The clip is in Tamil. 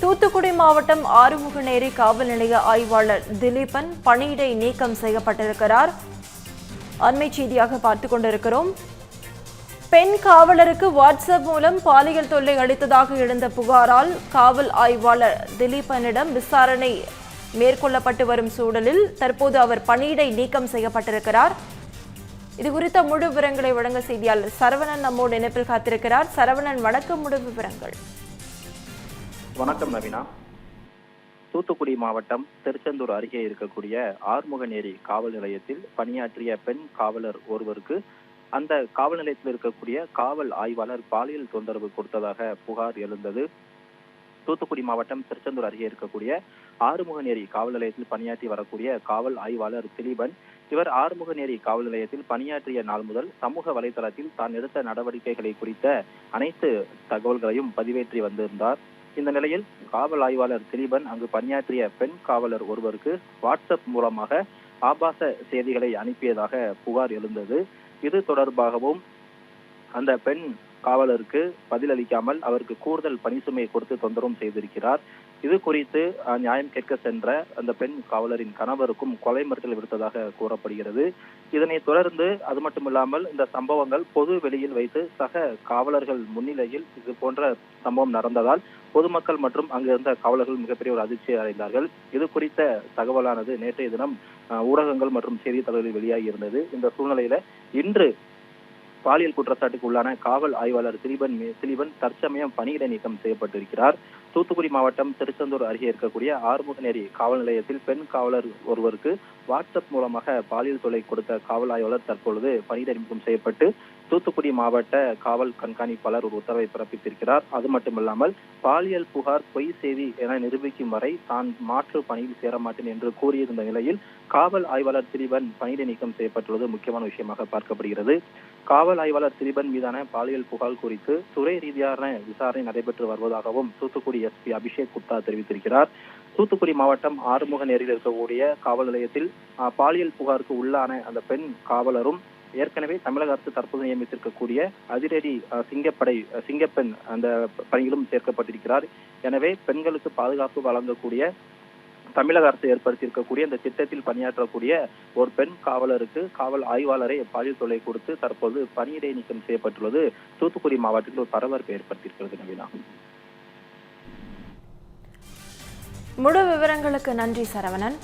தூத்துக்குடி மாவட்டம் ஆறுமுகநேரி காவல் நிலைய ஆய்வாளர் திலீபன் பணியிடை நீக்கம் செய்யப்பட்டிருக்கிறார். அண்மை செய்தியாக பார்த்துக் கொண்டிருக்கிறோம். பெண் காவலருக்கு வாட்ஸ்அப் மூலம் பாலியல் தொல்லை அளித்ததாக எழுந்த புகாரால் காவல் ஆய்வாளர் திலீபனிடம் விசாரணை மேற்கொள்ளப்பட்டு வரும் சூழலில் தற்போது அவர் பணியிடை நீக்கம் செய்யப்பட்டிருக்கிறார். இது குறித்த முழு விவரங்களை வழங்க செய்தியாளர் சரவணன் நம்மோடு இணைப்பில் காத்திருக்கிறார். சரவணன், வணக்கம். முழு விவரங்கள். வணக்கம் நவீனா. தூத்துக்குடி மாவட்டம் திருச்செந்தூர் அருகே இருக்கக்கூடிய ஆறுமுகநேரி காவல் நிலையத்தில் பணியாற்றிய பெண் காவலர் ஒருவருக்கு அந்த காவல் நிலையத்தில் இருக்கக்கூடிய காவல் ஆய்வாளர் பாலியல் தொந்தரவு கொடுத்ததாக புகார் எழுந்தது. தூத்துக்குடி மாவட்டம் திருச்செந்தூர் அருகே இருக்கக்கூடிய ஆறுமுகநேரி காவல் நிலையத்தில் பணியாற்றி வரக்கூடிய காவல் ஆய்வாளர் திலீபன் இவர் ஆறுமுகநேரி காவல் நிலையத்தில் பணியாற்றிய நாள் முதல் சமூக வலைதளத்தில் தான் எடுத்த நடவடிக்கைகளை குறித்த அனைத்து தகவல்களையும் பதிவேற்றி வந்திருந்தார். இந்த நிலையில் காவல் ஆய்வாளர் திலீபன் அங்கு பணியாற்றிய பெண் காவலர் ஒருவருக்கு வாட்ஸ்அப் மூலமாக ஆபாச செய்திகளை அனுப்பியதாக புகார் எழுந்தது. இது தொடர்பாகவும் அந்த பெண் காவலருக்கு பதிலளிக்காமல் அவருக்கு கூடுதல் பணி சுமையை கொடுத்து தொந்தரவும் செய்திருக்கிறார். இது குறித்து நியாயம் கேட்க சென்ற அந்த பெண் காவலரின் கணவருக்கும் கொலை மிரட்டல் விடுத்ததாக கூறப்படுகிறது. இதனை தொடர்ந்து அது மட்டுமில்லாமல் இந்த சம்பவங்கள் பொது வெளியில் வைத்து சக காவலர்கள் முன்னிலையில் இது போன்ற சம்பவம் நடந்ததால் பொதுமக்கள் மற்றும் அங்கிருந்த காவலர்கள் மிகப்பெரிய ஒரு அதிர்ச்சியை அடைந்தார்கள். இது குறித்த தகவலானது நேற்றைய தினம் ஊடகங்கள் மற்றும் செய்தித்தாள்களில் வெளியாகி இருந்தது. இந்த சூழ்நிலையில இன்று பாலியல் குற்றச்சாட்டுக்கு உள்ளான காவல் ஆய்வாளர் திலீபன் தற்சமயம் பணியிடை நீக்கம் செய்யப்பட்டிருக்கிறார். தூத்துக்குடி மாவட்டம் திருச்செந்தூர் அருகே இருக்கக்கூடிய ஆறுமுகநேரி காவல் நிலையத்தில் பெண் காவலர் ஒருவருக்கு வாட்ஸ்அப் மூலமாக பாலியல் தொல்லை கொடுத்த காவல் ஆய்வாளர் தற்பொழுது பணியிடை நீக்கம் செய்யப்பட்டு தூத்துக்குடி மாவட்ட காவல் கண்காணிப்பாளர் ஒரு உத்தரவை பிறப்பித்திருக்கிறார். அது மட்டுமில்லாமல் பாலியல் புகார் பொய் செய்தி என நிரூபிக்கும் வரை தான் மாற்று பணியில் சேரமாட்டேன் என்று கூறியிருந்த நிலையில் காவல் ஆய்வாளர் திலீபன் பணியிடை நீக்கம் செய்யப்பட்டுள்ளது முக்கியமான விஷயமாக பார்க்கப்படுகிறது. காவல் ஆய்வாளர் திலீபன் மீதான பாலியல் புகார் குறித்து துறை ரீதியான விசாரணை நடைபெற்று வருவதாகவும் தூத்துக்குடி எஸ்பி அபிஷேக் குப்தா தெரிவித்திருக்கிறார். தூத்துக்குடி மாவட்டம் ஆறுமுகநேரியில் இருக்கக்கூடிய காவல் நிலையத்தில் பாலியல் புகாருக்கு உள்ளான அந்த பெண் காவலரும் ஏற்கனவே தமிழக அரசு தற்போது நியமித்திருக்கக்கூடிய அதிரடி சிங்கப்பெண் அந்த பணியிலும் சேர்க்கப்பட்டிருக்கிறார். எனவே பெண்களுக்கு பாதுகாப்பு வழங்கக்கூடிய தமிழக அரசு ஏற்படுத்தியிருக்கக்கூடிய இந்த திட்டத்தில் பணியாற்றக்கூடிய ஒரு பெண் காவலருக்கு காவல் ஆய்வாளரை பாலியல் தொல்லை கொடுத்து தற்போது பணியிடை நீக்கம் செய்யப்பட்டுள்ளது தூத்துக்குடி மாவட்டத்தில் ஒரு பரபரப்பை ஏற்படுத்தியிருக்கிறது. நவீனா, முழு விவரங்களுக்கு நன்றி சரவணன்.